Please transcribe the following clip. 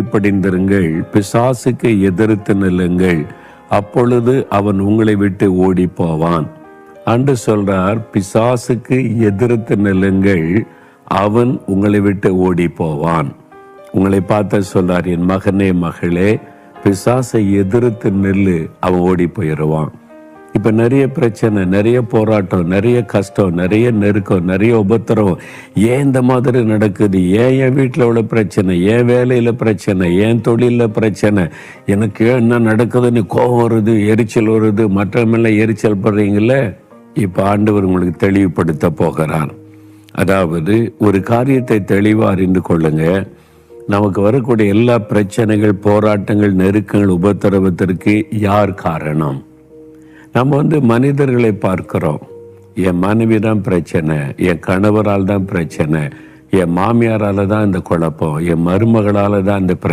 கீழ்ப்படிந்திருங்கள், பிசாசுக்கு எதிர்த்து நில்லுங்கள், அப்பொழுது அவன் உங்களை விட்டு ஓடி போவான். அன்று சொல்றார், பிசாசுக்கு எதிர்த்து நில்லுங்கள், அவன் உங்களை விட்டு ஓடி போவான். உங்களை பார்த்து சொல்றார், என் மகனே மகளே, பிசாசை எதிர்த்து நில்லு, அவன் ஓடி போயிடுவான். இப்ப நிறைய பிரச்சனை, நிறைய போராட்டம், நிறைய கஷ்டம், நிறைய நெருக்கம், நிறைய உபத்திரவம். ஏன் இந்த மாதிரி நடக்குது? ஏன் என் வீட்டில் உள்ள பிரச்சனை, ஏன் வேலையில பிரச்சனை, ஏன் தொழில பிரச்சனை, எனக்கு ஏன் என்ன நடக்குதுன்னு கோபம் வருது, எரிச்சல் வருது, மற்றவங்கள எரிச்சல் படுறீங்களே. இப்ப ஆண்டவர் உங்களுக்கு தெளிவுபடுத்த போகிறார். அதாவது ஒரு காரியத்தை தெளிவா அறிந்து கொள்ளுங்க. நமக்கு வரக்கூடிய எல்லா பிரச்சனைகள், போராட்டங்கள், நெருக்கங்கள், உபத்திரவத்திற்கு யார் காரணம்? நம்ம மனிதர்களை பார்க்கிறோம். என் மனைவி தான் பிரச்சனை, என் கணவரால் தான் பிரச்சனை, என் மாமியாரால தான் இந்த குழப்பம், என் மருமகளால தான் இந்த பிரச்சனை.